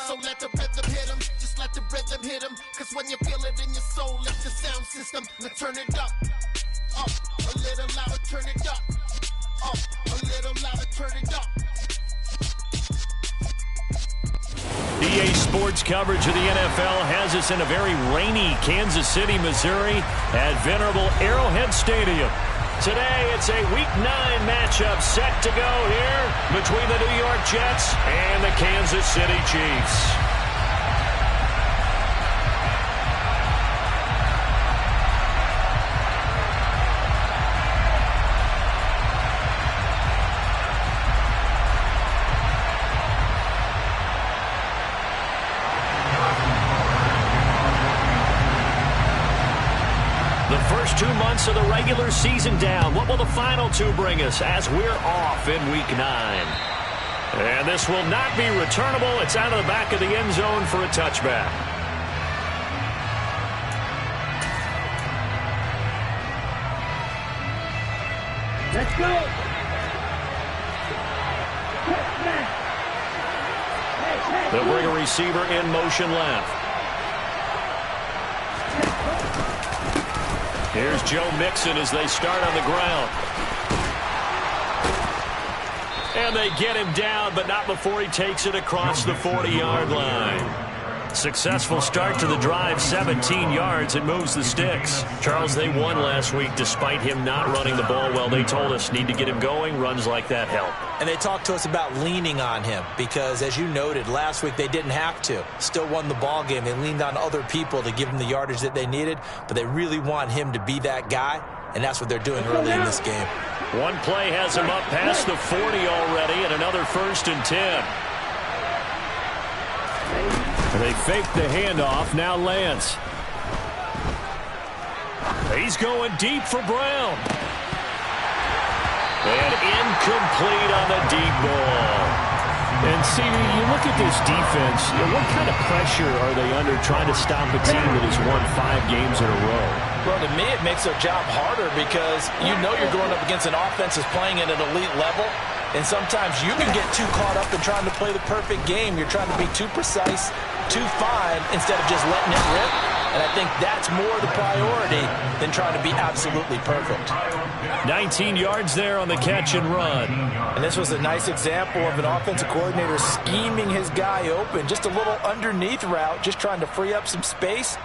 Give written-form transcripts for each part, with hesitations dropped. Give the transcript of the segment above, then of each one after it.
So let the rhythm hit him, just let the rhythm hit him. Cause when you feel it in your soul, lift the sound system. Now turn it up, a little louder, turn it up, a little louder, turn it up. EA Sports coverage of the NFL has us in a very rainy Kansas City, Missouri at venerable Arrowhead Stadium. Today, it's a Week 9 matchup set to go here between the New York Jets and the Kansas City Chiefs. First 2 months of the regular season down. What will the final 2 bring us as we're off in Week 9? And this will not be returnable. It's out of the back of the end zone for a touchback. Let's go. They'll bring a receiver in motion left. Here's Joe Mixon as they start on the ground. And they get him down, but not before he takes it across the 40-yard line. Successful start to the drive, 17 yards. It moves the sticks. Charles, they won last week despite him not running the ball well. They told us need to get him going. Runs like that help. And they talked to us about leaning on him because, as you noted, last week they didn't have to. Still won the ball game. They leaned on other people to give them the yardage that they needed, but they really want him to be that guy, and that's what they're doing early in this game. One play has him up past the 40 already, and another 1st and 10. They fake the handoff. Now Lance. He's going deep for Brown. And incomplete on the deep ball. And see, you look at this defense, what kind of pressure are they under trying to stop a team that has won 5 games in a row? Well, to me, it makes their job harder because you know you're going up against an offense that's playing at an elite level. And sometimes you can get too caught up in trying to play the perfect game. You're trying to be too precise, too fine, instead of just letting it rip. And I think that's more the priority than trying to be absolutely perfect. 19 yards there on the catch and run. And this was a nice example of an offensive coordinator scheming his guy open. Just a little underneath route, just trying to free up some space.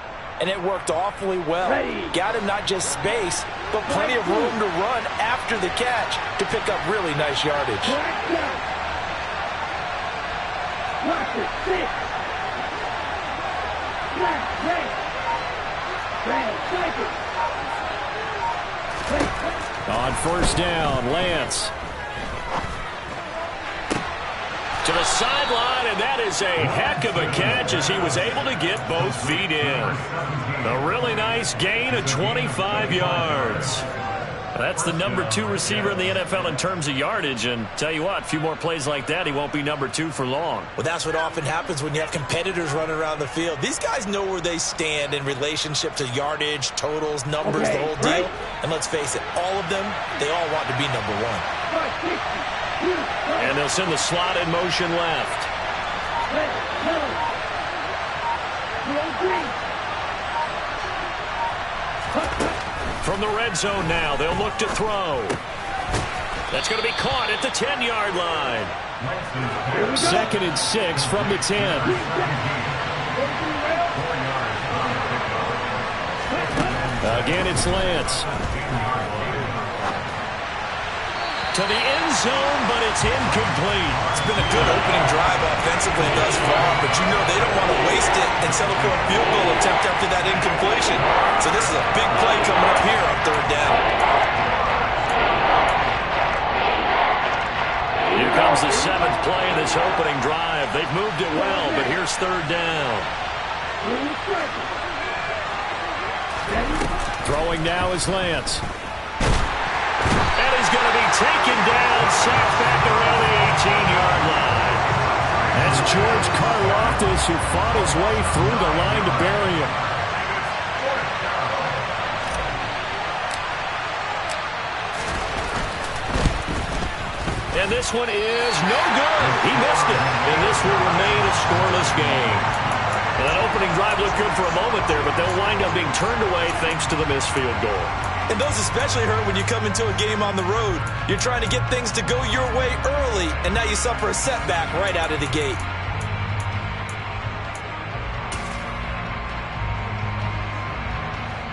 And it worked awfully well. Got him not just space, but plenty of room to run after the catch to pick up really nice yardage. On 1st down, Lance. To the sideline, and that is a heck of a catch as he was able to get both feet in. A really nice gain of 25 yards. That's the number 2 receiver in the NFL in terms of yardage, and tell you what, a few more plays like that, he won't be number 2 for long. Well, that's what often happens when you have competitors running around the field. These guys know where they stand in relationship to yardage, totals, numbers, the whole deal. And let's face it, all of them, they all want to be number 1. And they'll send the slot in motion left. From the red zone now, they'll look to throw. That's going to be caught at the 10-yard line. 2nd and 6 from the 10. Again, it's Lance. To the end zone, but it's incomplete. It's been a good opening drive offensively thus far, but you know they don't want to waste it and settle for a field goal attempt after that incompletion. So this is a big play coming up here on 3rd down. Here comes the 7th play of this opening drive. They've moved it well, but here's 3rd down. Throwing now is Lance. And he's going to be taken down, sacked back around the 18-yard line. That's George Karlaftis who fought his way through the line to bury him. And this one is no good. He missed it. And this will remain a scoreless game. And that opening drive looked good for a moment there, but they'll wind up being turned away thanks to the missed field goal. And those especially hurt when you come into a game on the road. You're trying to get things to go your way early, and now you suffer a setback right out of the gate.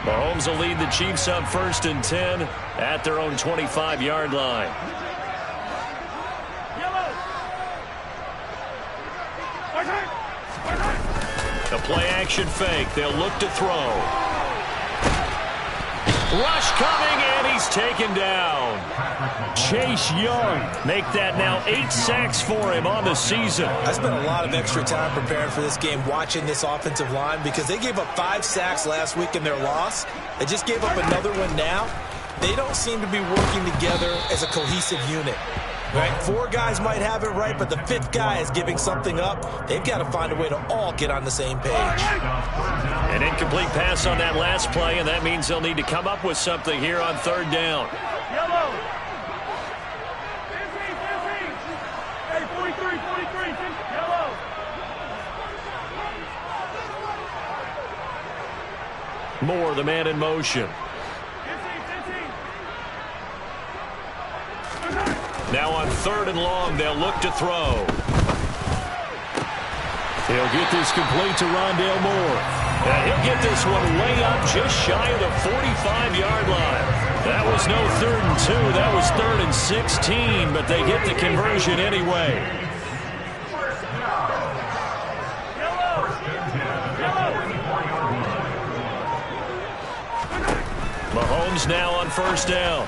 Mahomes will lead the Chiefs up 1st and 10 at their own 25-yard line. The play-action fake. They'll look to throw. Rush coming, and he's taken down. Chase Young make that now 8 sacks for him on the season. I spent a lot of extra time preparing for this game, watching this offensive line, because they gave up 5 sacks last week in their loss. They just gave up another one now. They don't seem to be working together as a cohesive unit. Right? 4 guys might have it right, but the 5th guy is giving something up. They've got to find a way to all get on the same page. An incomplete pass on that last play, and that means they'll need to come up with something here on 3rd down. Yellow. Hey, 43, yellow. Moore, the man in motion. Now on 3rd and long, they'll look to throw. He'll get this complete to Rondale Moore. And he'll get this one way up just shy of the 45-yard line. That was no 3rd and 2. That was 3rd and 16, but they get the conversion anyway. Mahomes now on 1st down.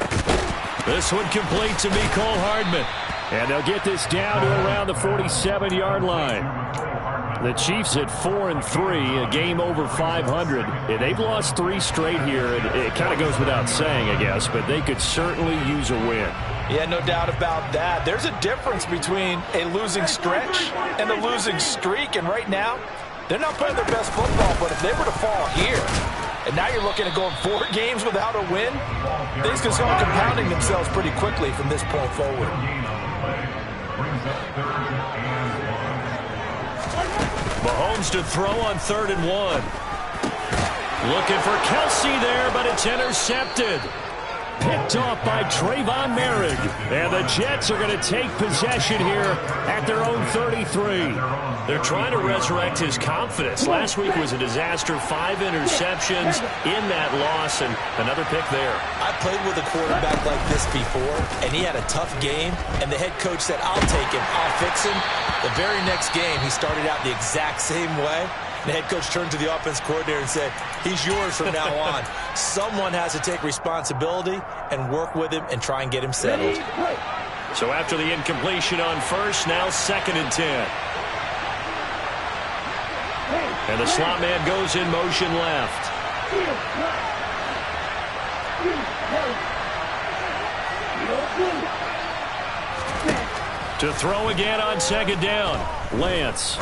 This one complete to Mecole Hardman. And they'll get this down to around the 47-yard line. The Chiefs at 4-3, a game over 500. And they've lost 3 straight here. It kind of goes without saying, I guess, but they could certainly use a win. Yeah, no doubt about that. There's a difference between a losing stretch and a losing streak. And right now, they're not playing their best football, but if they were to fall here, and now you're looking at going 4 games without a win, things can start compounding themselves pretty quickly from this point forward. Mahomes to throw on 3rd and 1. Looking for Kelsey there, but it's intercepted. Picked off by Trayvon Merrick. And the Jets are going to take possession here at their own 33. They're trying to resurrect his confidence. Last week was a disaster. 5 interceptions in that loss, and another pick there. I played with a quarterback like this before, and he had a tough game, and the head coach said, I'll take him, I'll fix him. The very next game, he started out the exact same way. The head coach turned to the offense coordinator and said, he's yours from now on. Someone has to take responsibility and work with him and try and get him settled. So after the incompletion on 1st, now 2nd and 10. And the slot man goes in motion left. To throw again on 2nd down, Lance.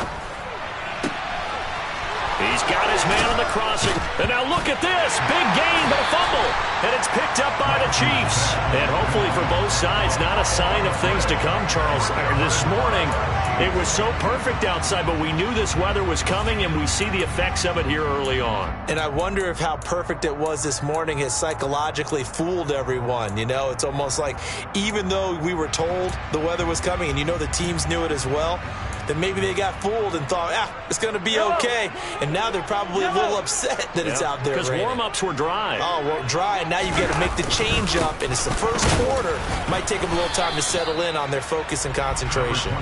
He's got his man on the crossing. And now look at this. Big gain, but a fumble. And it's picked up by the Chiefs. And hopefully for both sides, not a sign of things to come, Charles. This morning, it was so perfect outside, but we knew this weather was coming, and we see the effects of it here early on. And I wonder if how perfect it was this morning has psychologically fooled everyone. You know, it's almost like even though we were told the weather was coming, and you know the teams knew it as well, then maybe they got fooled and thought, it's going to be okay. And now they're probably a little upset that it's out there because warm-ups were dry. Oh, well, dry, and now you've got to make the change up, and it's the first quarter. Might take them a little time to settle in on their focus and concentration.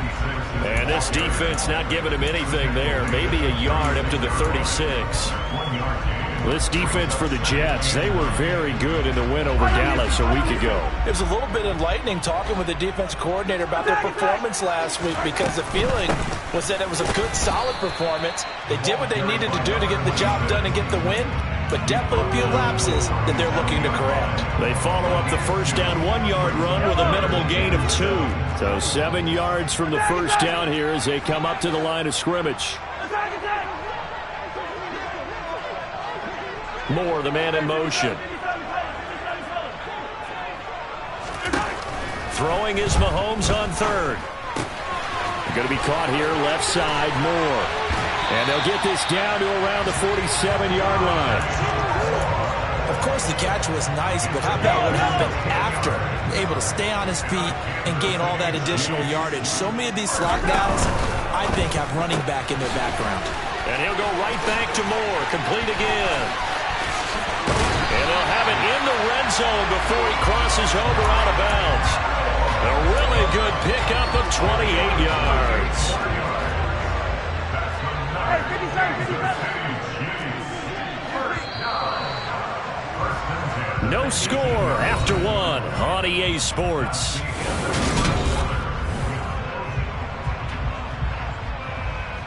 And this defense not giving him anything there. Maybe a yard up to the 36. This defense for the Jets, they were very good in the win over Dallas a week ago. It was a little bit enlightening talking with the defense coordinator about their performance last week, because the feeling was that it was a good, solid performance. They did what they needed to do to get the job done and get the win, but definitely a few lapses that they're looking to correct. They follow up the 1st down 1-yard run with a minimal gain of 2. So 7 yards from the 1st down here as they come up to the line of scrimmage. Moore, the man in motion. Throwing is Mahomes on third. Going to be caught here, left side, Moore. And they'll get this down to around the 47-yard line. Of course, the catch was nice, but how about what happened after? Able to stay on his feet and gain all that additional yardage. So many of these slot downs, I think, have running back in their background. And he'll go right back to Moore, complete again. And they'll have it in the red zone before he crosses over out of bounds. A really good pickup of 28 yards. Hey, 57, 57. No score after one on EA Sports.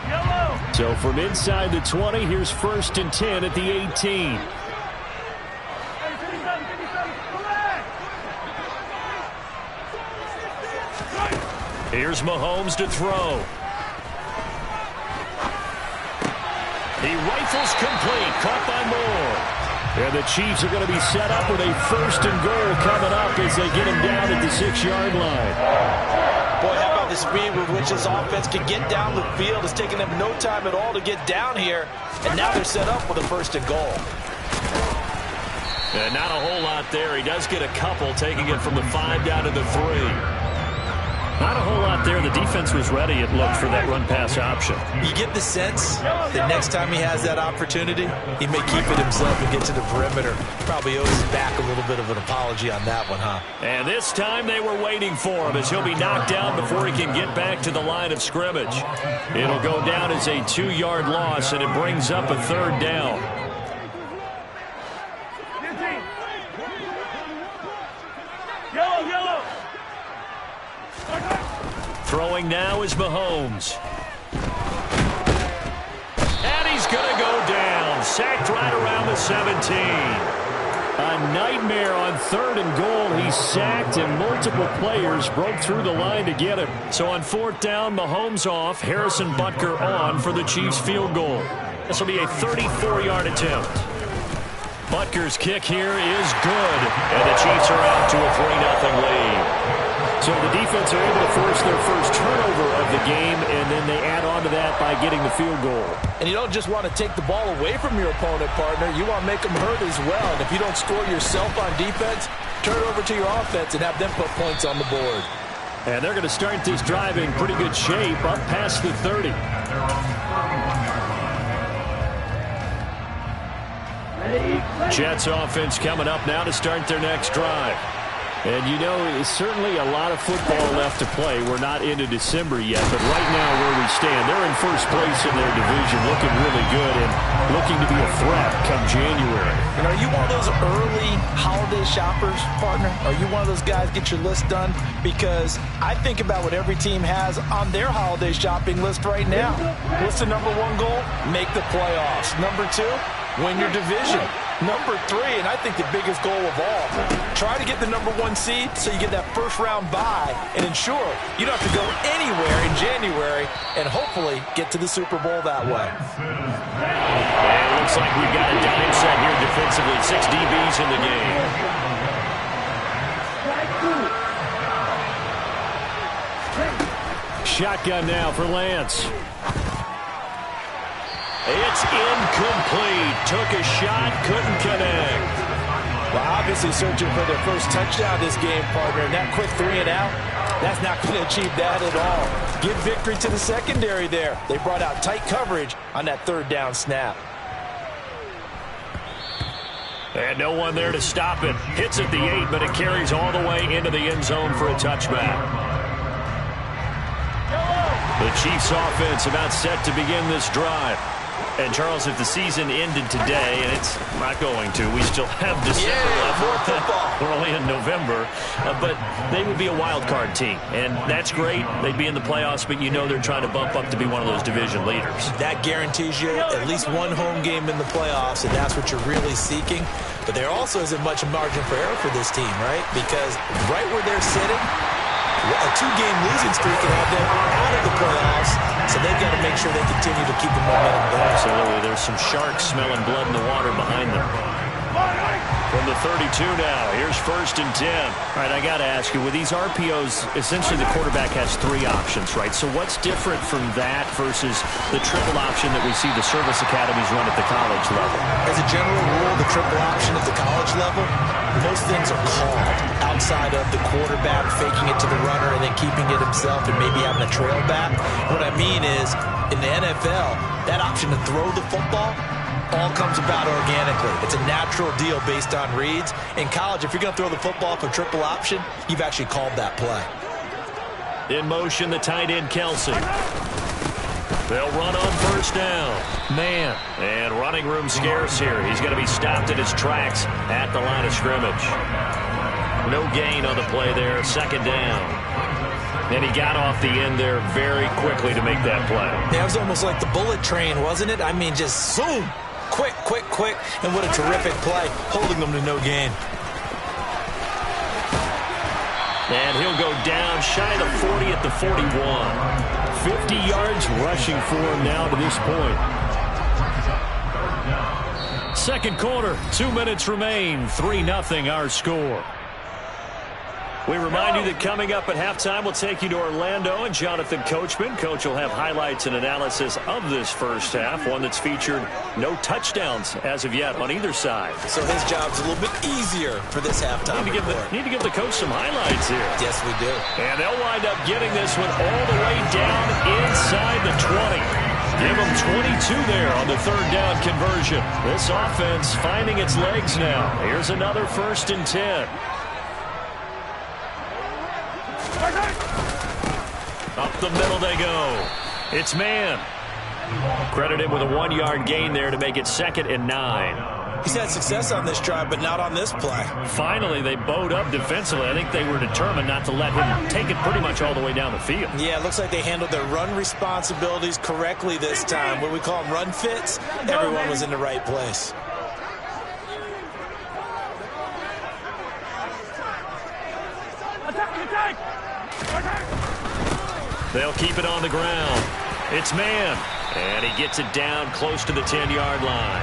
Yellow. So from inside the 20, here's 1st and 10 at the 18. Hey, 57, 57. Correct. Here's Mahomes to throw. He rifles complete, caught by Moore. And the Chiefs are going to be set up with a 1st and goal coming up as they get him down at the 6-yard line. Boy, how about the speed with which this offense can get down the field? It's taking them no time at all to get down here. And now they're set up with a 1st and goal. And not a whole lot there. He does get a couple, taking it from the 5 down to the 3. Not a whole lot there. The defense was ready, it looked, for that run-pass option. You get the sense that next time he has that opportunity, he may keep it himself and get to the perimeter. Probably owes his back a little bit of an apology on that one, huh? And this time they were waiting for him as he'll be knocked down before he can get back to the line of scrimmage. It'll go down as a 2-yard loss, and it brings up a 3rd down. Yellow, yellow. Throwing now is Mahomes. And he's going to go down. Sacked right around the 17. A nightmare on 3rd and goal. He's sacked, and multiple players broke through the line to get him. So on 4th down, Mahomes off. Harrison Butker on for the Chiefs field goal. This will be a 34-yard attempt. Butker's kick here is good. And the Chiefs are out to a 3-0 lead. So the defense are able to force their first turnover of the game, and then they add on to that by getting the field goal. And you don't just want to take the ball away from your opponent, partner. You want to make them hurt as well. And if you don't score yourself on defense, turn it over to your offense and have them put points on the board. And they're going to start this drive in pretty good shape, up past the 30. Jets offense coming up now to start their next drive. And, you know, it's certainly a lot of football left to play. We're not into December yet, but right now where we stand, they're in first place in their division, looking really good and looking to be a threat come January. And are you one of those early holiday shoppers, partner? Are you one of those guys get your list done? Because I think about what every team has on their holiday shopping list right now. What's the number 1 goal? Make the playoffs. Number 2, win your division. Number 3, and I think the biggest goal of all, try to get the number 1 seed so you get that first-round bye and ensure you don't have to go anywhere in January and hopefully get to the Super Bowl that way. And it looks like we've got a dime set here defensively. 6 DBs in the game. Shotgun now for Lance. It's incomplete. Took a shot, couldn't connect. Well, obviously searching for their first touchdown this game, partner. And that quick 3 and out, that's not going to achieve that at all. Give victory to the secondary there. They brought out tight coverage on that 3rd down snap. And no one there to stop it. Hits at the 8, but it carries all the way into the end zone for a touchback. The Chiefs offense about set to begin this drive. And, Charles, if the season ended today, and it's not going to, we still have December left. We're only in November. But they would be a wild card team. And that's great. They'd be in the playoffs, but you know they're trying to bump up to be one of those division leaders. That guarantees you at least 1 home game in the playoffs, and that's what you're really seeking. But there also isn't much margin for error for this team, right? Because right where they're sitting, a 2-game losing streak can have them out of the playoffs, so they've got to make sure they continue to keep the momentum going. Absolutely. There's some sharks smelling blood in the water behind them. From the 32 now, here's 1st and 10. All right, I got to ask you, with these RPOs, essentially the quarterback has 3 options, right? So what's different from that versus the triple option that we see the service academies run at the college level? As a general rule, the triple option at the college level, most things are called outside of the quarterback faking it to the runner and then keeping it himself and maybe having a trail back. What I mean is, in the NFL, that option to throw the football all comes about organically. It's a natural deal based on reads. In college, if you're going to throw the football for triple option, you've actually called that play. In motion, the tight end, Kelsey. They'll run on 1st down. Man. And running room scarce here. He's going to be stopped in his tracks at the line of scrimmage. No gain on the play there. 2nd down. And he got off the end there very quickly to make that play. Yeah, it was almost like the bullet train, wasn't it? I mean, just zoom. Quick, quick, quick. And what a terrific play, holding them to no gain. And he'll go down shy of the 40 at the 41. 50 yards rushing for him now to this point. 2nd quarter, 2 minutes remain. 3-0 our score. We remind you that coming up at halftime, we'll take you to Orlando and Jonathan Coachman. Coach will have highlights and analysis of this first half, one that's featured no touchdowns as of yet on either side. So his job's a little bit easier for this halftime. Need to give the coach some highlights here. Yes, we do. And they'll wind up getting this one all the way down inside the 20. Give them 22 there on the 3rd down conversion. This offense finding its legs now. Here's another 1st and 10. Up the middle they go. It's man. Credited with a 1-yard gain there to make it 2nd and 9. He's had success on this drive, but not on this play. Finally, they bowed up defensively. I think they were determined not to let him take it pretty much all the way down the field. Yeah, it looks like they handled their run responsibilities correctly this time. What we call them run fits, everyone was in the right place. They'll keep it on the ground. It's man. And he gets it down close to the 10-yard line.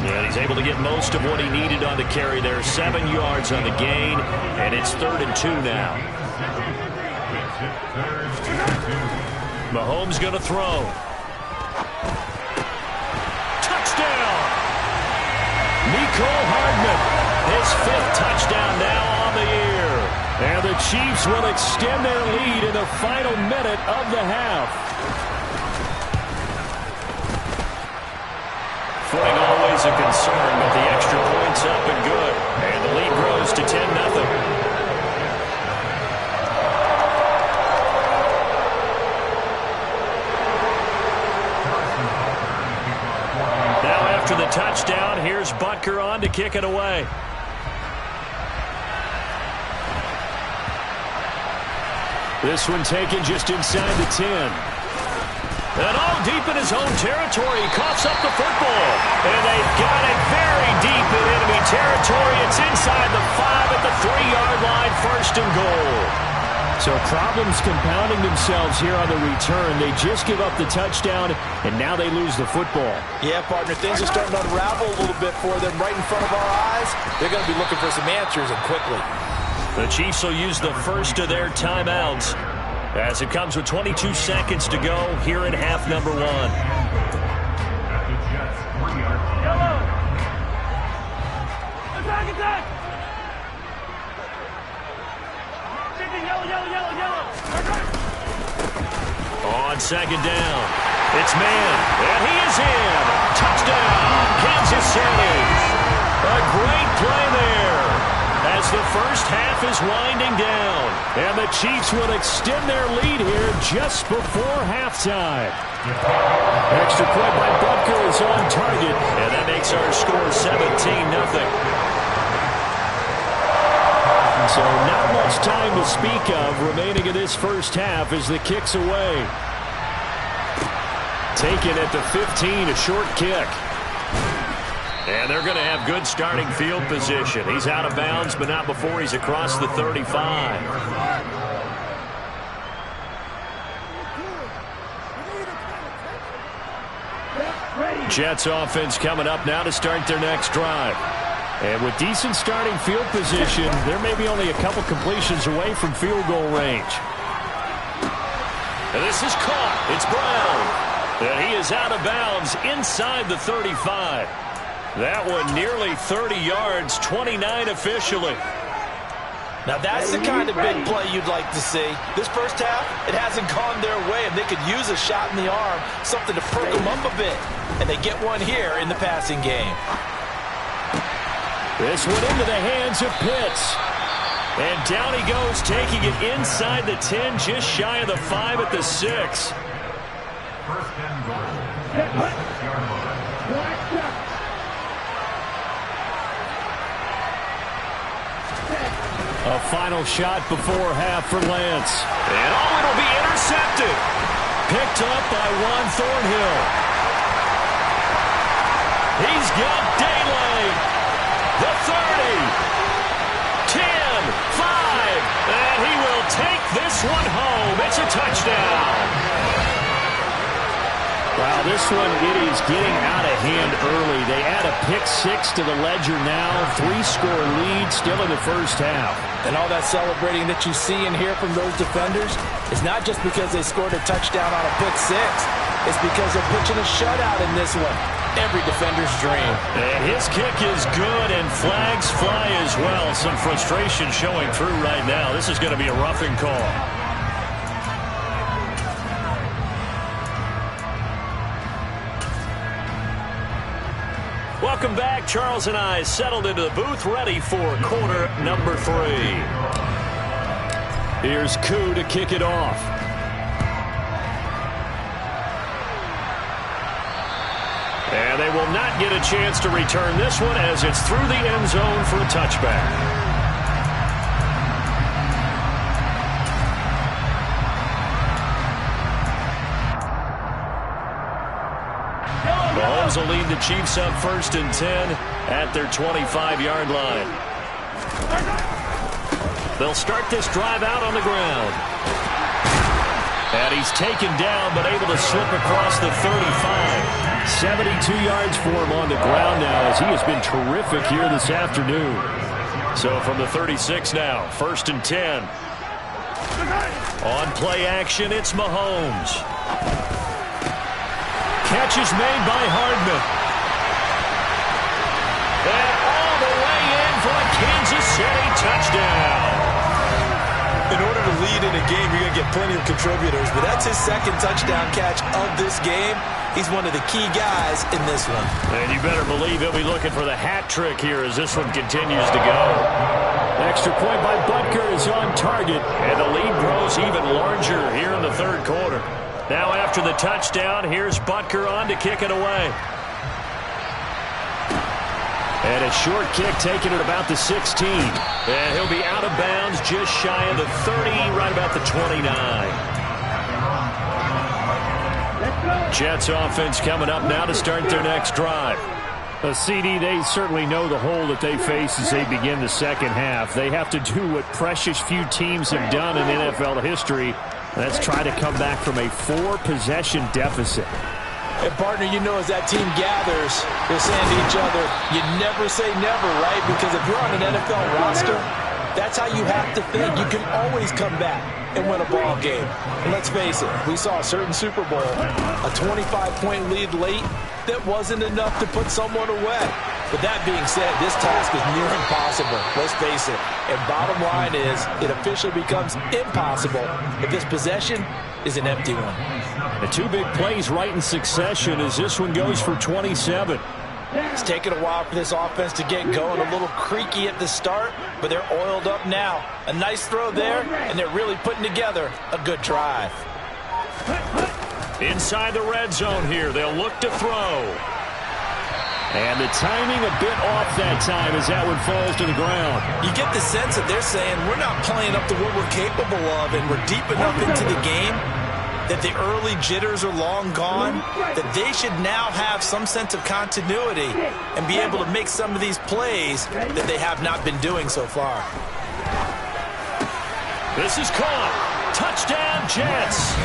And he's able to get most of what he needed on the carry there. 7 yards on the gain. And it's 3rd and 2 now. Mahomes going to throw. Touchdown! Mecole Hardman. His 5th touchdown now on the year. And the Chiefs will extend their lead in the final minute of the half. Footing always a concern, but the extra point's up and good. And the lead grows to 10-0. Now after the touchdown, here's Butker on to kick it away. This one taken just inside the 10. And all deep in his own territory, he coughs up the football. And they've got it very deep in enemy territory. It's inside the 5 at the 3-yard line, 1st and goal. So problems compounding themselves here on the return. They just give up the touchdown, and now they lose the football. Yeah, partner, things are starting to unravel a little bit for them right in front of our eyes. They're going to be looking for some answers, and quickly. The Chiefs will use the first of their timeouts as it comes with 22 seconds to go here in half number 1. Attack! Yellow. On 2nd down, it's man, and he is in. Touchdown, Kansas City. A great play there as the first half is winding down. And the Chiefs will extend their lead here just before halftime. Extra point by Butker is on target. And that makes our score 17-0. So not much time to speak of remaining in this first half as the kick's away. Taken at the 15, a short kick. And they're going to have good starting field position. He's out of bounds, but not before he's across the 35. Jets offense coming up now to start their next drive. And with decent starting field position, there may be only a couple completions away from field goal range. And this is caught. It's Brown. And he is out of bounds inside the 35. That one nearly 30 yards, 29 officially. Now that's the kind of big play you'd like to see. This first half, it hasn't gone their way, and they could use a shot in the arm, something to perk them up a bit. And they get one here in the passing game. This one into the hands of Pitts. And down he goes, taking it inside the 10, just shy of the 5 at the 6. First and goal. 6-yard line. A final shot before half for Lance. And it'll be intercepted. Picked up by Juan Thornhill. He's got daylight. The 30. 10, 5. And he will take this one home. It's a touchdown. Wow, this one, it is getting out of hand early. They add a pick 6 to the ledger now. 3-score lead still in the first half. And all that celebrating that you see and hear from those defenders is not just because they scored a touchdown on a pick 6. It's because they're pitching a shutout in this one. Every defender's dream. And his kick is good, and flags fly as well. Some frustration showing through right now. This is going to be a roughing call. Welcome back. Charles and I settled into the booth, ready for quarter number 3. Here's Koo to kick it off. And they will not get a chance to return this one as it's through the end zone for a touchback. Mahomes will lead the Chiefs up 1st and 10 at their 25-yard line. They'll start this drive out on the ground. And he's taken down but able to slip across the 35. 72 yards for him on the ground now as he has been terrific here this afternoon. So from the 36 now, 1st and 10. On play action, it's Mahomes. Catch is made by Hardman. And all the way in for a Kansas City touchdown. In order to lead in a game, you're going to get plenty of contributors, but that's his second touchdown catch of this game. He's one of the key guys in this one. And you better believe he'll be looking for the hat trick here as this one continues to go. Extra point by Butker is on target. And the lead grows even larger here in the 3rd quarter. Now after the touchdown, here's Butker on to kick it away. And a short kick taken at about the 16. And he'll be out of bounds just shy of the 30, right about the 29. Jets offense coming up now to start their next drive. CD, they certainly know the hole that they face as they begin the second half. They have to do what precious few teams have done in NFL history. Let's try to come back from a 4-possession deficit. And partner, you know, as that team gathers, they're saying to each other, you never say never, right? Because if you're on an NFL roster, that's how you have to think. You can always come back and win a ball game. And let's face it, we saw a certain Super Bowl, a 25-point lead late that wasn't enough to put someone away. But that being said, this task is near impossible. Let's face it. And bottom line is, it officially becomes impossible if this possession is an empty one. The 2 big plays right in succession as this one goes for 27. It's taken a while for this offense to get going. A little creaky at the start, but they're oiled up now. A nice throw there, and they're really putting together a good drive. Inside the red zone here, they'll look to throw. And the timing a bit off that time as that one falls to the ground. You get the sense that they're saying we're not playing up to what we're capable of, and we're deep enough into the game that the early jitters are long gone, that they should now have some sense of continuity and be able to make some of these plays that they have not been doing so far. This is caught. Touchdown, Jets.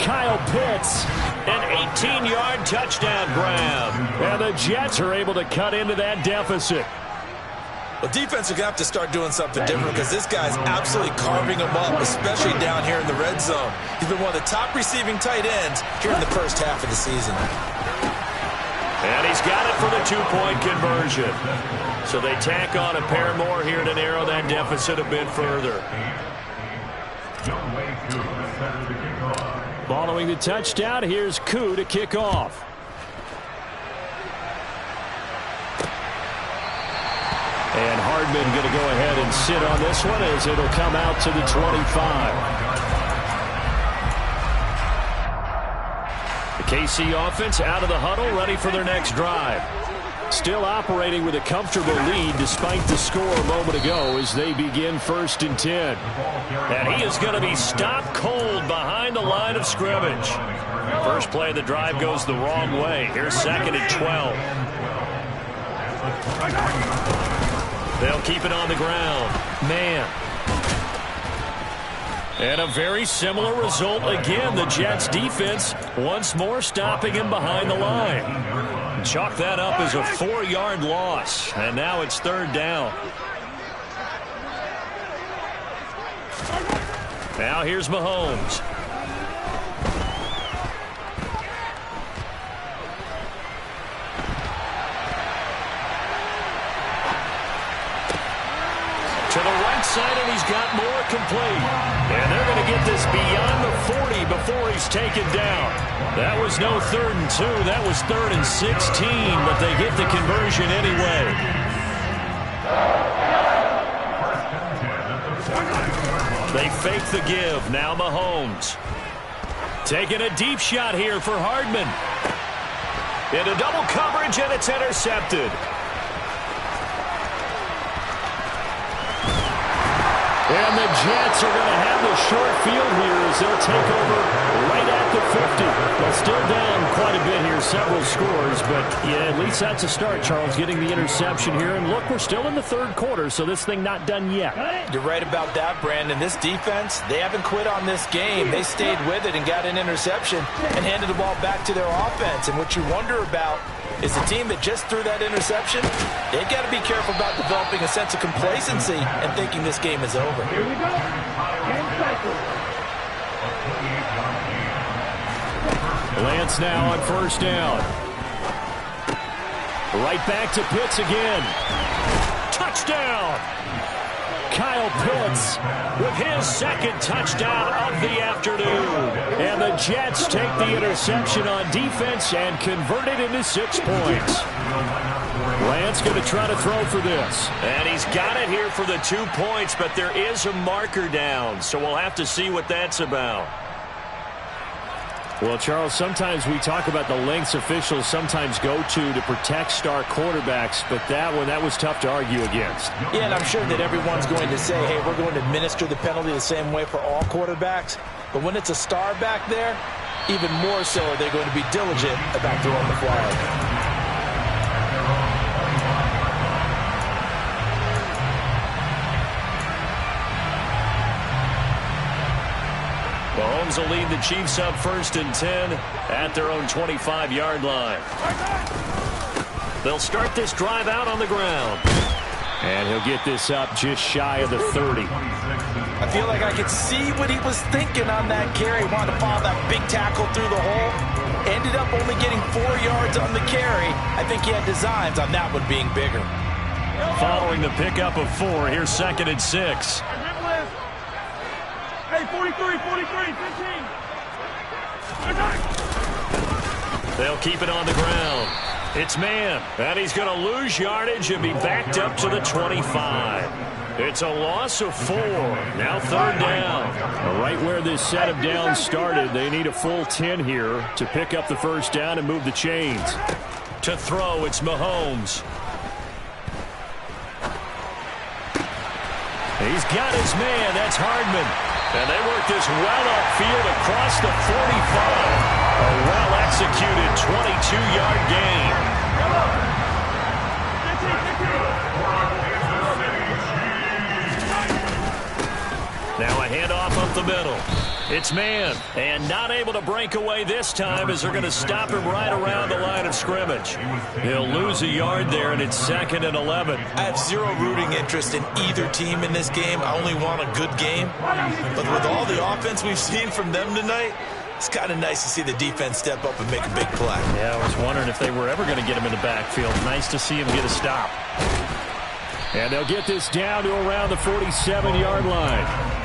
Kyle Pitts An 18-yard touchdown grab. And the Jets are able to cut into that deficit. Well, defense are going to have to start doing something different because this guy's absolutely carving them up, especially down here in the red zone. He's been one of the top receiving tight ends here in the first half of the season. And he's got it for the two-point conversion. So they tack on a pair more here to narrow that deficit a bit further. Following the touchdown, here's Koo to kick off. And Hardman going to go ahead and sit on this one as it'll come out to the 25. The KC offense out of the huddle, ready for their next drive. Still operating with a comfortable lead despite the score a moment ago as they begin 1st and 10. And he is going to be stopped cold behind the line of scrimmage. First play of the drive goes the wrong way. Here's 2nd and 12. They'll keep it on the ground. Man. And a very similar result again. The Jets defense once more stopping him behind the line. Chalk that up as a 4-yard loss. And now it's 3rd down. Now here's Mahomes. To the right side, and he's got more complete. And they're going to get this beyond the 40 before he's taken down. That was no 3rd and 2. That was 3rd and 16, but they get the conversion anyway. They fake the give. Now Mahomes. Taking a deep shot here for Hardman. Into double coverage, and it's intercepted. And the Jets are going to have the short field here as they'll take over right at the 50. Well, still down quite a bit here, several scores, but yeah, at least that's a start, Charles, getting the interception here. And look, we're still in the 3rd quarter, so this thing not done yet. You're right about that, Brandon. This defense, they haven't quit on this game. They stayed with it and got an interception and handed the ball back to their offense. And what you wonder about is the team that just threw that interception, they've got to be careful about developing a sense of complacency and thinking this game is over. Here we go. Lance now on 1st down. Right back to Pitts again. Touchdown! Kyle Pitts with his 2nd touchdown of the afternoon. And the Jets take the interception on defense and convert it into 6 points. Lance going to try to throw for this. And he's got it here for the 2 points, but there is a marker down, so we'll have to see what that's about. Well, Charles, sometimes we talk about the lengths officials sometimes go to protect star quarterbacks, but that was tough to argue against. Yeah, and I'm sure that everyone's going to say, hey, we're going to administer the penalty the same way for all quarterbacks. But when it's a star back there, even more so are they going to be diligent about throwing the flag. Mahomes will lead the Chiefs up 1st and 10 at their own 25-yard line. They'll start this drive out on the ground. And he'll get this up just shy of the 30. I feel like I could see what he was thinking on that carry. Wanted to follow that big tackle through the hole. Ended up only getting 4 yards on the carry. I think he had designs on that one being bigger. Following the pickup of 4, here's 2nd and 6. Hey, 43, 15. They'll keep it on the ground. It's man, and he's going to lose yardage and be backed up to the 25. It's a loss of 4. Now 3rd down. Right where this set of downs started, they need a full 10 here to pick up the 1st down and move the chains. To throw, it's Mahomes. He's got his man. That's Hardman. And they work this well upfield across the 45. A well-executed 22-yard gain. Now a handoff up the middle. It's man, and not able to break away this time as they're going to stop him right around the line of scrimmage. He'll lose a yard there, and it's 2nd and 11. I have zero rooting interest in either team in this game. I only want a good game. But with all the offense we've seen from them tonight, it's kind of nice to see the defense step up and make a big play. Yeah, I was wondering if they were ever going to get him in the backfield. Nice to see him get a stop. And they'll get this down to around the 47-yard line.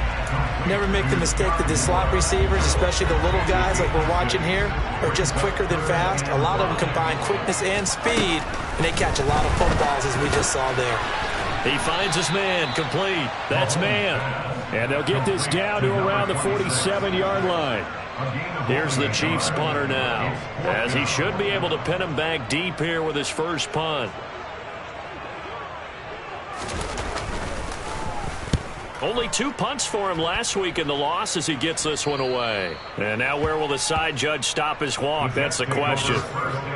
Never make the mistake that the slot receivers, especially the little guys like we're watching here, are just quicker than fast. A lot of them combine quickness and speed, and they catch a lot of footballs as we just saw there. He finds his man, complete. That's man. And they'll get this down to around the 47-yard line. Here's the Chiefs punter now, as he should be able to pin him back deep here with his first punt. Only 2 punts for him last week in the loss as he gets this one away. And now where will the side judge stop his walk? That's the question.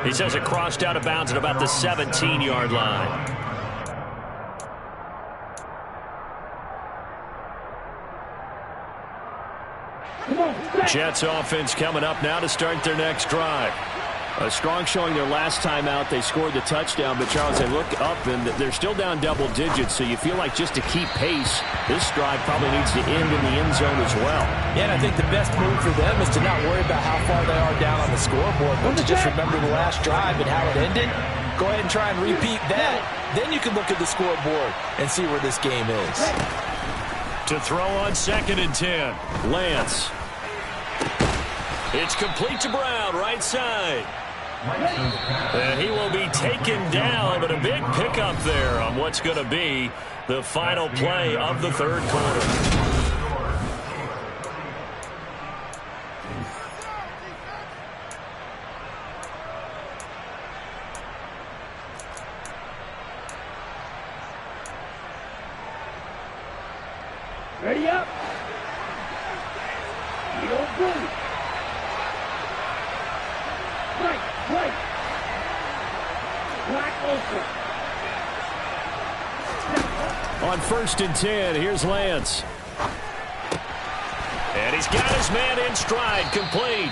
He says it crossed out of bounds at about the 17-yard line. Jets offense coming up now to start their next drive. A strong showing their last time out. They scored the touchdown, but Charles, they look up and they're still down double digits, so you feel like just to keep pace, this drive probably needs to end in the end zone as well. Yeah, and I think the best move for them is to not worry about how far they are down on the scoreboard, but to just remember the last drive and how it ended. Go ahead and try and repeat that. Then you can look at the scoreboard and see where this game is. To throw on 2nd and 10, Lance. It's complete to Brown, right side. And he will be taken down, but a big pickup there on what's going to be the final play of the third quarter. Ready up. On 1st and 10, here's Lance. And he's got his man in stride, complete.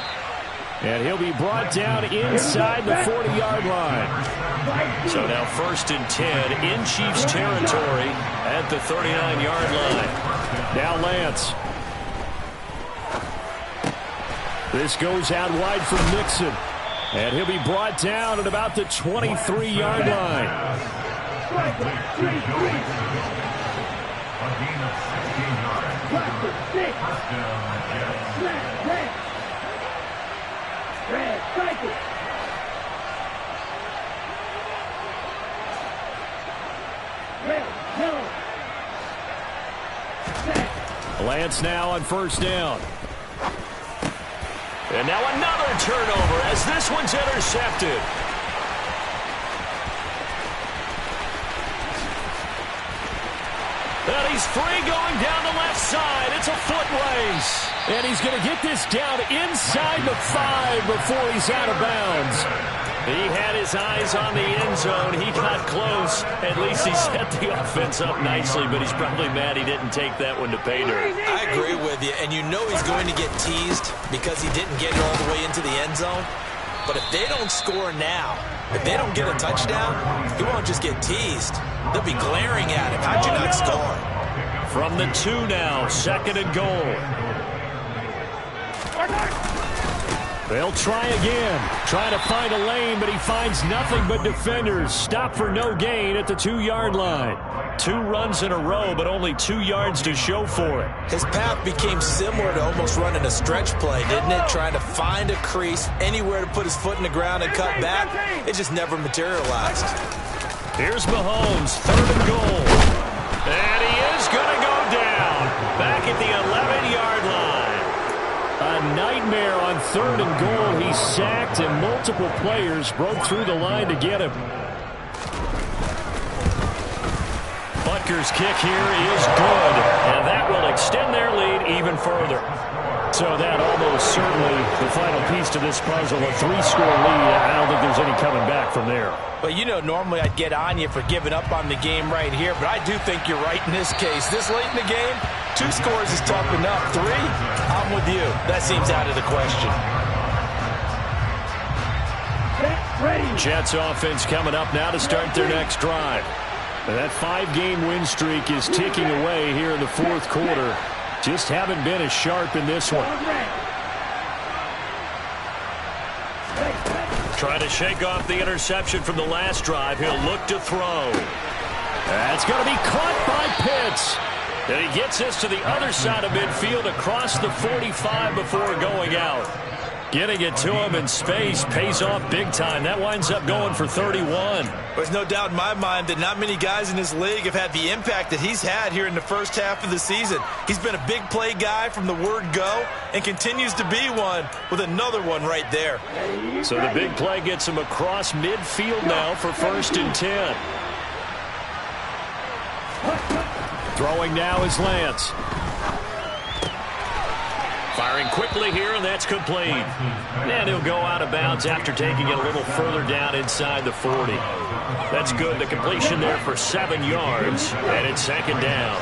And he'll be brought down inside the 40-yard line. So now 1st and 10 in Chiefs territory at the 39-yard line. Now Lance. This goes out wide for Nixon. And he'll be brought down at about the 23-yard line. A gain of 16 yards. Lance now on 1st down. And now another turnover as this one's intercepted. And he's free going down the left side. It's a foot race. And he's going to get this down inside the 5 before he's out of bounds. He had his eyes on the end zone. He got close. At least he set the offense up nicely, but he's probably mad he didn't take that one to pay dirt. I agree with you, and you know he's going to get teased because he didn't get it all the way into the end zone. But if they don't score now, if they don't get a touchdown, he won't just get teased. They'll be glaring at him. How'd you not score? From the 2 now, 2nd and goal. They'll try again. Trying to find a lane, but he finds nothing but defenders. Stop for no gain at the 2-yard line. 2 runs in a row, but only 2 yards to show for it. His path became similar to almost running a stretch play, didn't it? Trying to find a crease, anywhere to put his foot in the ground and cut back. It just never materialized. Here's Mahomes, 3rd and goal. And he is going to go down. Back at the 11-yard line. A nightmare on 3rd and goal. He's sacked, and multiple players broke through the line to get him. Butker's kick here is good, and that will extend their lead even further. So that almost certainly the final piece to this puzzle, a 3-score lead. I don't think there's any coming back from there. Well, you know, normally I'd get on you for giving up on the game right here, but I do think you're right in this case. This late in the game, 2 scores is tough enough. 3, I'm with you. That seems out of the question. Jets offense coming up now to start their next drive. That 5-game win streak is ticking away here in the fourth quarter. Just haven't been as sharp in this one. Trying to shake off the interception from the last drive. He'll look to throw. That's going to be caught by Pitts. And he gets us to the other side of midfield across the 45 before going out. Getting it to him in space pays off big time. That winds up going for 31. There's no doubt in my mind that not many guys in this league have had the impact that he's had here in the first half of the season. He's been a big play guy from the word go and continues to be one with another one right there. So the big play gets him across midfield now for 1st and 10. Throwing now is Lance. Firing quickly here, and that's complete. And he'll go out of bounds after taking it a little further down inside the 40. That's good. The completion there for 7 yards, and it's 2nd down.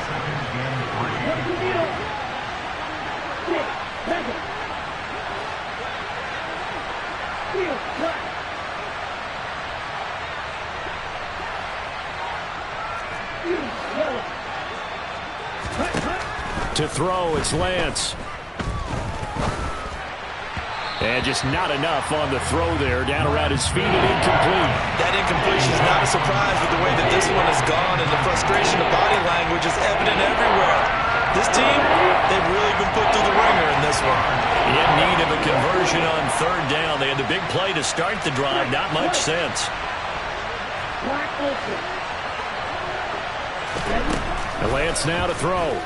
To throw, it's Lance. And just not enough on the throw there. Down around his feet and incomplete. That incompletion is not a surprise with the way that this one has gone, and the frustration of body language is evident everywhere. This team, they've really been put through the ringer in this one. In need of a conversion on 3rd down. They had the big play to start the drive. Not much sense. And Lance now to throw.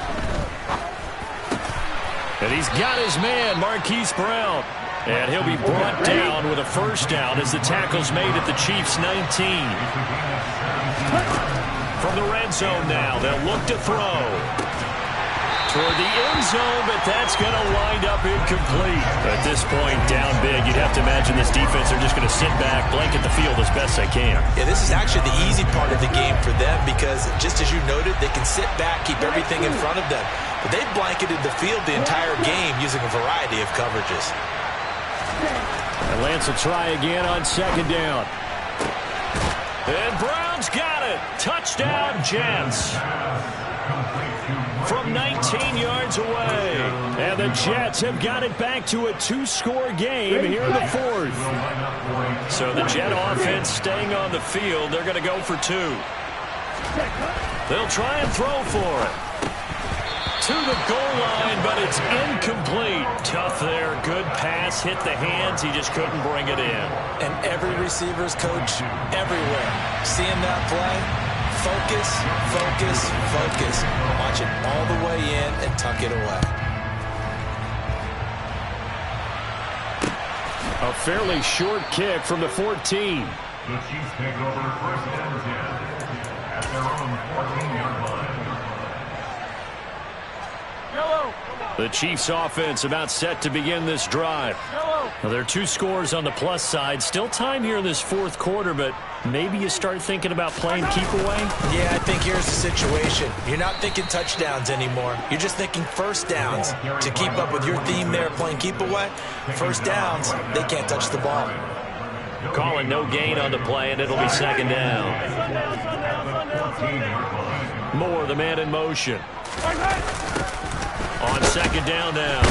And he's got his man, Marquise Brown. And he'll be brought down with a 1st down as the tackle's made at the Chiefs' 19. From the red zone now, they'll look to throw. Toward the end zone, but that's going to wind up incomplete. At this point, down big, you'd have to imagine this defense are just going to sit back, blanket the field as best they can. Yeah, this is actually the easy part of the game for them because, just as you noted, they can sit back, keep everything in front of them. But they've blanketed the field the entire game using a variety of coverages. And Lance will try again on 2nd down. And Brown's got it. Touchdown, Jets. From 19 yards away. And the Jets have got it back to a 2-score game here in the 4th. So the Jet offense staying on the field. They're going to go for 2. They'll try and throw for it. To the goal line, but it's incomplete. Tough there. Good pass. Hit the hands. He just couldn't bring it in. And every receiver's coach everywhere. Seeing that play, focus, focus, focus. Watch it all the way in and tuck it away. A fairly short kick from the 14. The Chiefs take over 1st and 10 at their own 14-yard line. The Chiefs offense about set to begin this drive. Well, there are 2 scores on the plus side. Still time here in this 4th quarter, but maybe you start thinking about playing keep away? Yeah, I think here's the situation. You're not thinking touchdowns anymore. You're just thinking 1st downs. To keep up with your theme there, playing keep away, 1st downs, they can't touch the ball. Calling no gain on the play, and it'll be 2nd down. Moore, the man in motion. On 2nd down now,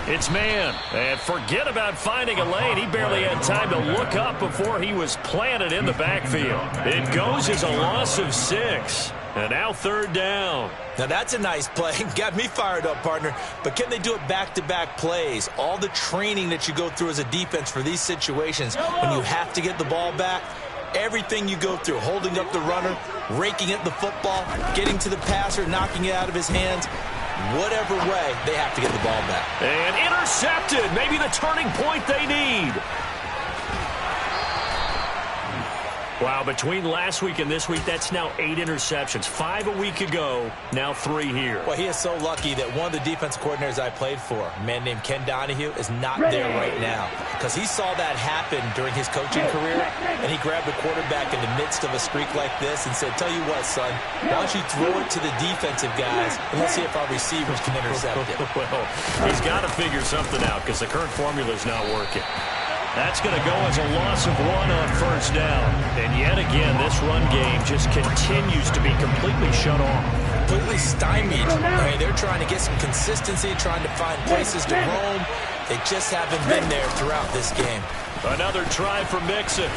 it's man. And forget about finding a lane. He barely had time to look up before he was planted in the backfield. It goes as a loss of 6. And now 3rd down. Now that's a nice play. Got me fired up, partner. But can they do it back-to-back plays? All the training that you go through as a defense for these situations, when you have to get the ball back, everything you go through, holding up the runner, raking at the football, getting to the passer, knocking it out of his hands, whatever way, they have to get the ball back. And intercepted. Maybe the turning point they need. Wow, between last week and this week, that's now 8 interceptions. 5 a week ago, now 3 here. Well, he is so lucky that one of the defense coordinators I played for, a man named Ken Donahue, is not there right now. Because he saw that happen during his coaching career, and he grabbed the quarterback in the midst of a streak like this and said, tell you what, son, why don't you throw it to the defensive guys, and let's see if our receivers can intercept it. Well, he's got to figure something out because the current formula is not working. That's going to go as a loss of 1 on first down. And yet again, this run game just continues to be completely shut off. Completely stymied. I mean, they're trying to get some consistency, trying to find places to roam. They just haven't been there throughout this game. Another try for Mixon.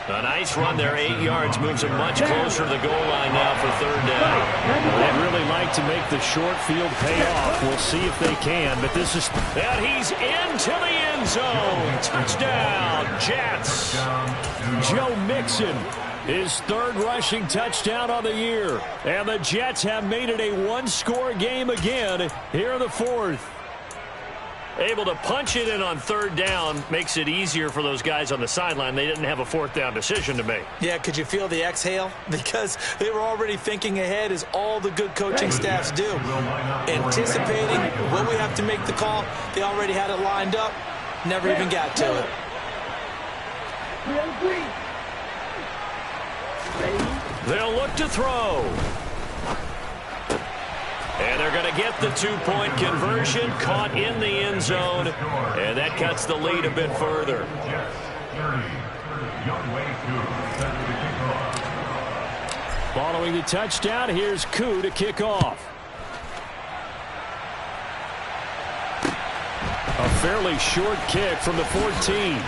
A nice run there, 8 yards, moves him much closer to the goal line now for third down. They'd really like to make the short field pay off. We'll see if they can, but this is... And he's into the end zone. Touchdown, Jets. Joe Mixon, his 3rd rushing touchdown on the year. And the Jets have made it a 1-score game again here in the 4th. Able to punch it in on third down makes it easier for those guys on the sideline. They didn't have a 4th down decision to make. Yeah, could you feel the exhale? Because they were already thinking ahead, as all the good coaching staffs do. Anticipating when we have to make the call, they already had it lined up. Never even got to it. They'll look to throw. And they're going to get the 2-point conversion, caught in the end zone, and that cuts the lead a bit further. Following the touchdown, here's Koo to kick off. A fairly short kick from the 14.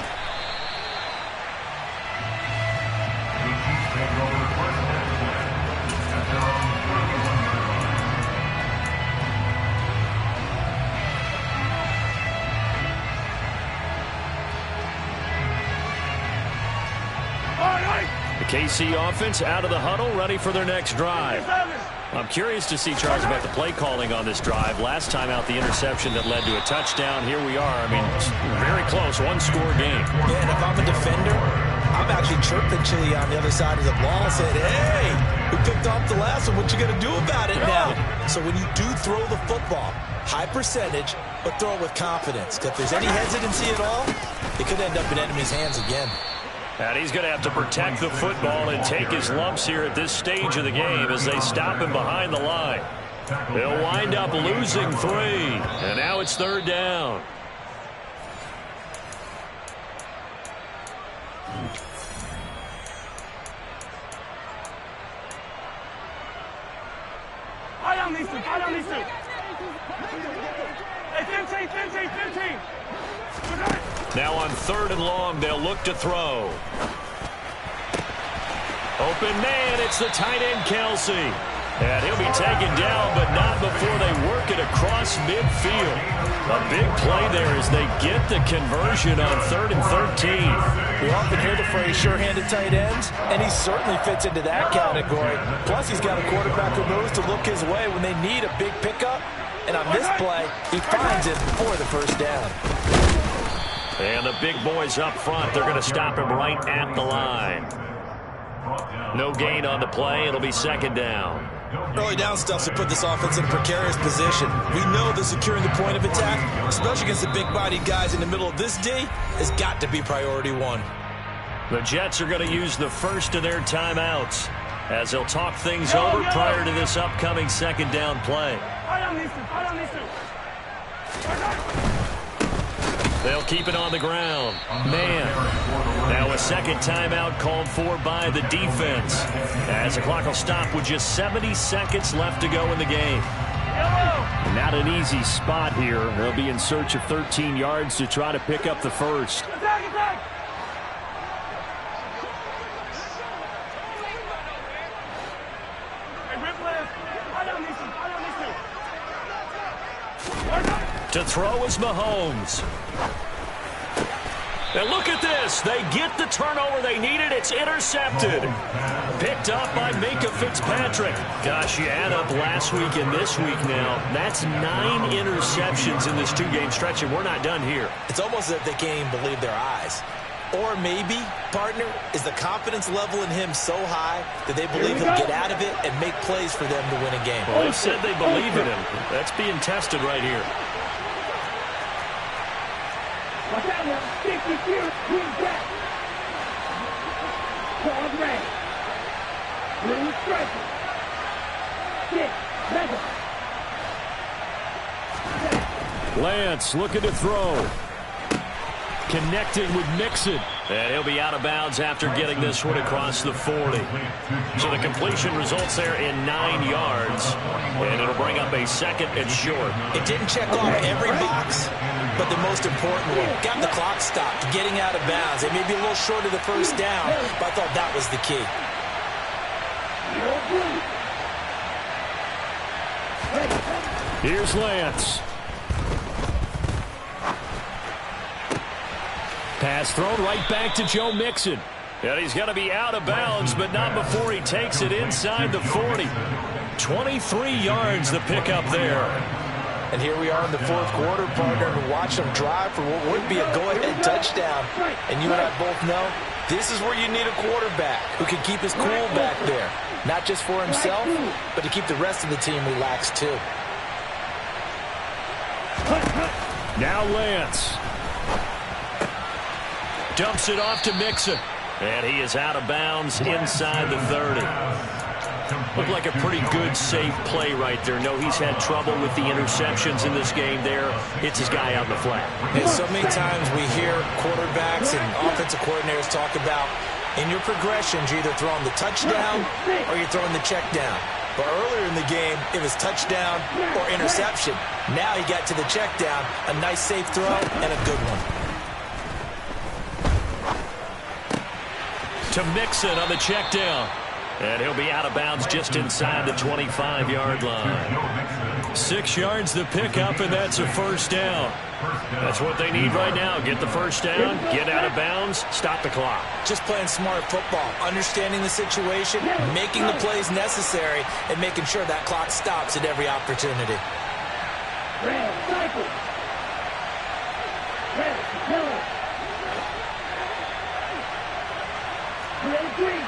KC offense out of the huddle, ready for their next drive. I'm curious to see, Charles, about the play calling on this drive. Last time out, the interception that led to a touchdown. Here we are. I mean, very close, 1-score game. Yeah, and if I'm a defender, I'm actually chirping Chili on the other side of the ball and said, hey, we picked off the last one. What you going to do about it now? So when you do throw the football, high percentage, but throw it with confidence. Because if there's any hesitancy at all, it could end up in enemy's hands again. And he's going to have to protect the football and take his lumps here at this stage of the game as they stop him behind the line. They'll wind up losing 3, and now it's third down. I don't need to. Hey, 15. Now on 3rd and long, they'll look to throw. Open man, it's the tight end, Kelsey. And he'll be taken down, but not before they work it across midfield. A big play there as they get the conversion on 3rd and 13. We often hear the phrase sure-handed tight ends, and he certainly fits into that category. Plus, he's got a quarterback who knows to look his way when they need a big pickup. And on this play, he finds it for the first down. And the big boys up front, they're going to stop him right at the line. No gain on the play. It'll be 2nd down. Early down stuffs have put this offense in a precarious position. We know that securing the point of attack, especially against the big-bodied guys in the middle of this D, has got to be priority 1. The Jets are going to use the first of their timeouts as they'll talk things over prior to this upcoming 2nd down play. They'll keep it on the ground. Man. Now a 2nd timeout called for by the defense, as the clock will stop with just 70 seconds left to go in the game. Not an easy spot here. They'll be in search of 13 yards to try to pick up the first. To throw is Mahomes. And look at this. They get the turnover they needed. It's intercepted. Picked up by Minkah Fitzpatrick. Gosh, you add up last week and this week now. That's 9 interceptions in this 2-game stretch, and we're not done here. It's almost as if they can't even believe their eyes. Or maybe, partner, is the confidence level in him so high that they believe he'll get out of it and make plays for them to win a game. Well, they said they believe in him. That's being tested right here. Watch out now. 60 feet. Green back. Pause ready. Little striker. 6. Mega. Lance looking to throw. Connecting with Mixon. And he'll be out of bounds after getting this one across the 40. So the completion results there in 9 yards. And it'll bring up a second and short. It didn't check off every box, but the most important one. Got the clock stopped, getting out of bounds. It may be a little short of the first down, but I thought that was the key. Here's Lance. Pass thrown right back to Joe Mixon. And he's going to be out of bounds, but not before he takes it inside the 40. 23 yards the pickup there. And here we are in the fourth quarter, partner, and watch them drive for what would be a go-ahead touchdown. And you and I both know this is where you need a quarterback who can keep his cool back there. Not just for himself, but to keep the rest of the team relaxed too. Now Lance. Dumps it off to Mixon. And he is out of bounds inside the 30. Looked like a pretty good, safe play right there. No, he's had trouble with the interceptions in this game there. Hits his guy out in the flat. And so many times we hear quarterbacks and offensive coordinators talk about in your progressions, you're either throwing the touchdown or you're throwing the check down. But earlier in the game, it was touchdown or interception. Now he got to the check down, a nice safe throw, and a good one. To Mixon on the check down. And he'll be out of bounds just inside the 25-yard line. 6 yards the pickup, and that's a first down. That's what they need right now. Get the first down, get out of bounds, stop the clock. Just playing smart football, understanding the situation, making the plays necessary, and making sure that clock stops at every opportunity. Red cycle. Red killer. Red green.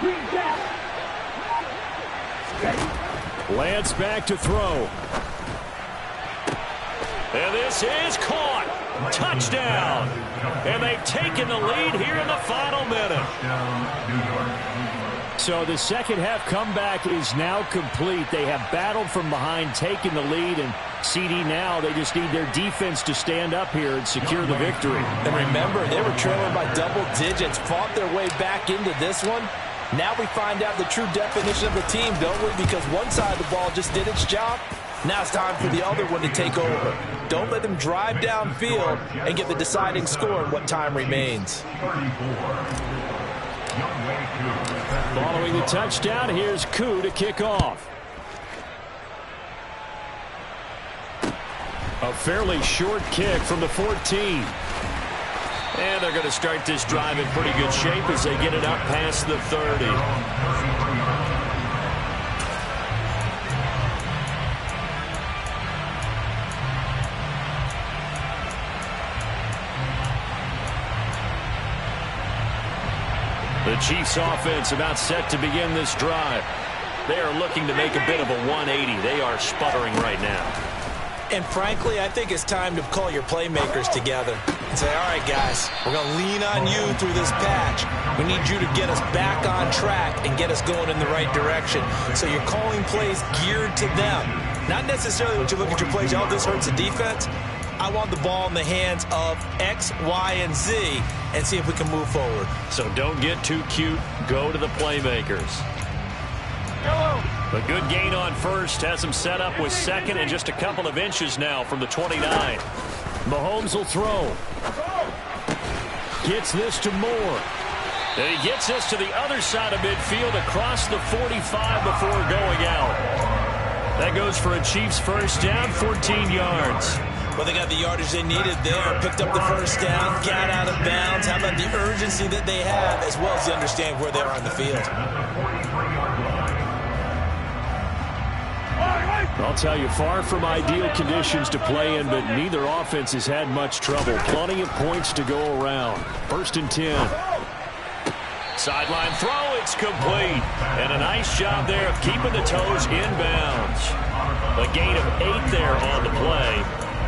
Green down. Lance back to throw. And this is caught. Touchdown. And they've taken the lead here in the final minute. So the second half comeback is now complete. They have battled from behind, taken the lead, and CD now, they just need their defense to stand up here and secure the victory. And remember, they were trailing by double digits, fought their way back into this one. Now we find out the true definition of the team, don't we? Because one side of the ball just did its job. Now it's time for the other one to take over. Don't let them drive downfield and get the deciding score in what time remains. Following the touchdown, here's Koo to kick off. A fairly short kick from the 14. And they're going to start this drive in pretty good shape as they get it up past the 30. The Chiefs offense about set to begin this drive. They are looking to make a bit of a 180. They are sputtering right now. And frankly, I think it's time to call your playmakers together and say, all right, guys, we're going to lean on you through this patch. We need you to get us back on track and get us going in the right direction. So you're calling plays geared to them. Not necessarily when you look at your plays, oh, this hurts the defense. I want the ball in the hands of X, Y, and Z and see if we can move forward. So don't get too cute. Go to the playmakers. A good gain on first has him set up with second and just a couple of inches now from the 29. Mahomes will throw. Gets this to Moore. And he gets this to the other side of midfield across the 45 before going out. That goes for a Chiefs first down, 14 yards. Well, they got the yardage they needed there, picked up the first down, got out of bounds. How about the urgency that they have, as well as they understand where they are on the field? I'll tell you, far from ideal conditions to play in, but neither offense has had much trouble. Plenty of points to go around. 1st and 10. Sideline throw, it's complete. And a nice job there of keeping the toes inbounds. A gain of 8 there on the play.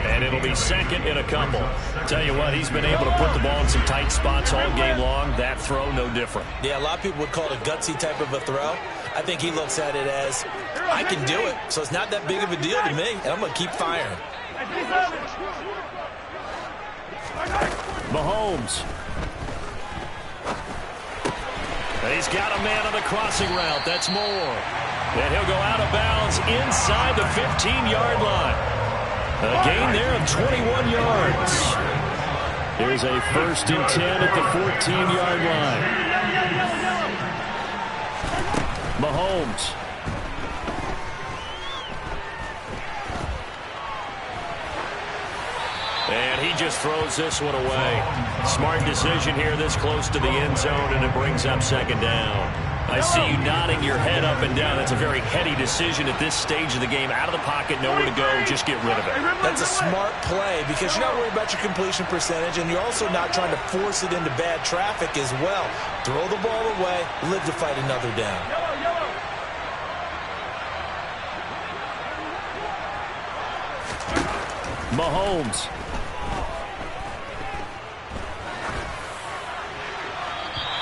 And it'll be 2nd and a couple. Tell you what, he's been able to put the ball in some tight spots all game long. That throw, no different. Yeah, a lot of people would call it a gutsy type of a throw. I think he looks at it as, I can do it, so it's not that big of a deal to me, and I'm going to keep firing. Mahomes. And he's got a man on the crossing route. That's Moore. And he'll go out of bounds inside the 15-yard line. A gain there of 21 yards. Here's a 1st and 10 at the 14-yard line. Mahomes. And he just throws this one away. Smart decision here this close to the end zone, and it brings up 2nd down. I see you nodding your head up and down. That's a very heady decision at this stage of the game. Out of the pocket, nowhere to go. Just get rid of it. That's a smart play because you're not worried about your completion percentage, and you're also not trying to force it into bad traffic as well. Throw the ball away, live to fight another down. Mahomes.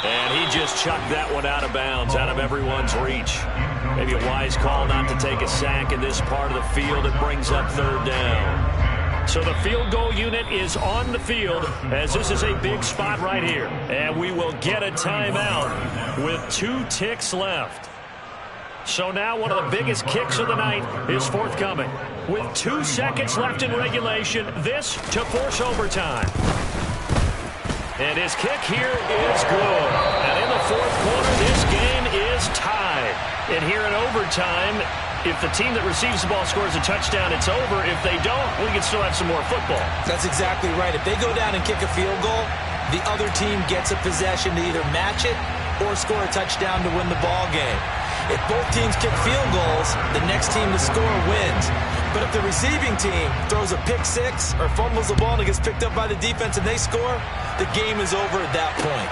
And he just chucked that one out of bounds, out of everyone's reach. Maybe a wise call not to take a sack in this part of the field. It brings up 3rd down. So the field goal unit is on the field as this is a big spot right here. And we will get a timeout with 2 ticks left. So now one of the biggest kicks of the night is forthcoming. With 2 seconds left in regulation, this to force overtime. And his kick here is good. And in the 4th quarter, this game is tied. And here in overtime, if the team that receives the ball scores a touchdown, it's over. If they don't, we can still have some more football. That's exactly right. If they go down and kick a field goal, the other team gets a possession to either match it or score a touchdown to win the ball game. If both teams kick field goals, the next team to score wins. But if the receiving team throws a pick 6 or fumbles the ball and it gets picked up by the defense and they score, the game is over at that point.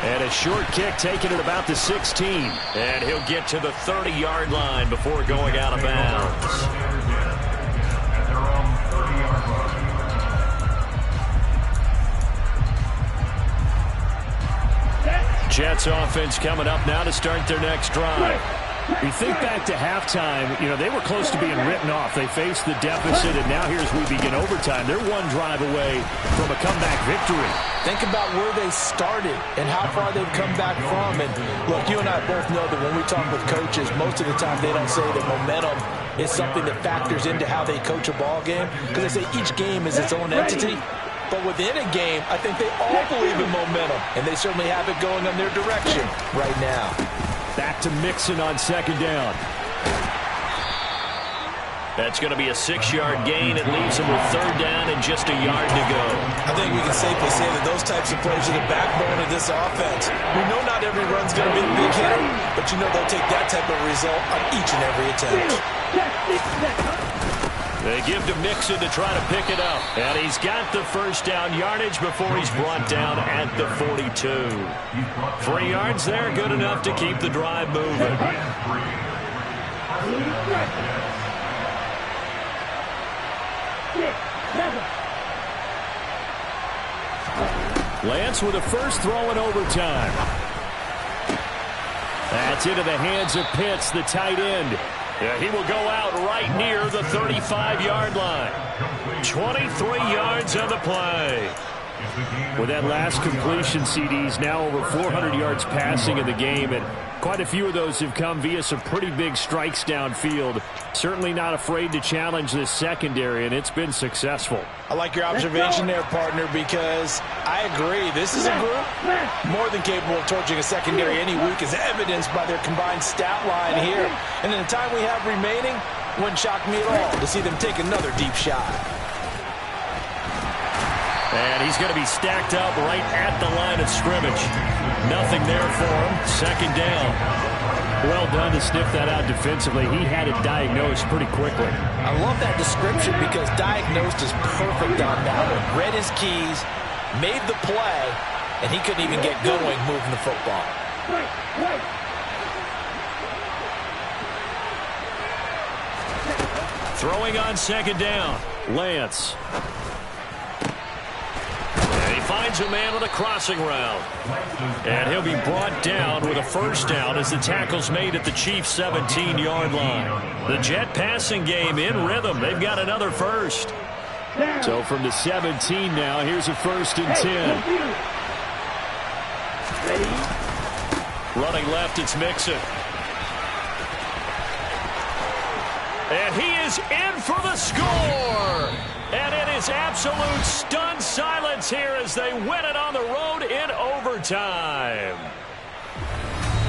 And a short kick taken at about the 16. And he'll get to the 30-yard line before going out of bounds. At their own 30-yard line. Jets offense coming up now to start their next drive. We think back to halftime, they were close to being written off. They faced the deficit, and now here's we begin overtime. They're one drive away from a comeback victory. Think about where they started and how far they've come back from. And look, you and I both know that when we talk with coaches, most of the time they don't say that momentum is something that factors into how they coach a ball game, because they say each game is its own entity. But within a game, I think they all believe in momentum, and they certainly have it going in their direction right now. Back to Mixon on 2nd down. That's going to be a 6-yard gain. It leaves them with 3rd down and just a yard to go. I think we can safely say that those types of plays are the backbone of this offense. We know not every run's going to be a big hitter, but they'll take that type of result on each and every attempt. They give to Mixon to try to pick it up. And he's got the 1st down yardage before he's brought down at the 42. 3 yards there, good enough to keep the drive moving. Lance with a first throw in overtime. That's into the hands of Pitts, the tight end. Yeah, he will go out right near the 35-yard line. 23 yards on the play. With that last completion, CDs now over 400 yards passing in the game, and quite a few of those have come via some pretty big strikes downfield. Certainly not afraid to challenge this secondary, and it's been successful. I like your observation there, partner, because I agree. This is a group more than capable of torching a secondary any week, as evidenced by their combined stat line here. And in the time we have remaining, wouldn't shock me at all to see them take another deep shot. And he's going to be stacked up right at the line of scrimmage. Nothing there for him. 2nd down. Well done to sniff that out defensively. He had it diagnosed pretty quickly. I love that description because diagnosed is perfect on that one. Read his keys, made the play, and he couldn't even get going moving the football. Throwing on second down, Lance. And he finds a man with a crossing route. And he'll be brought down with a first down as the tackle's made at the Chiefs' 17-yard line. The Jet passing game in rhythm. They've got another first. So from the 17 now, here's a 1st and 10. Running left, it's Mixon. And he is in for the score. And it is absolute stunned silence here as they win it on the road in overtime.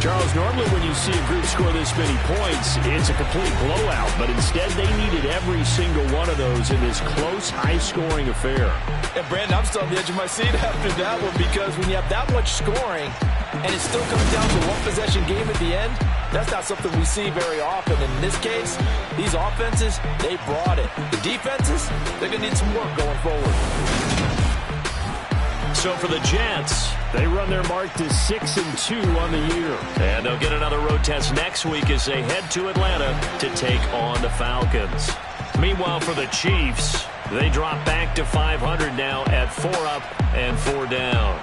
Charles, normally when you see a group score this many points, it's a complete blowout. But instead, they needed every single one of those in this close, high-scoring affair. And, Brandon, I'm still on the edge of my seat after that one because when you have that much scoring and it still comes down to one possession game at the end, that's not something we see very often. And in this case, these offenses, they brought it. The defenses, they're going to need some work going forward. So for the Jets, they run their mark to 6-2 on the year. And they'll get another road test next week as they head to Atlanta to take on the Falcons. Meanwhile, for the Chiefs, they drop back to 500 now at 4 up and 4 down.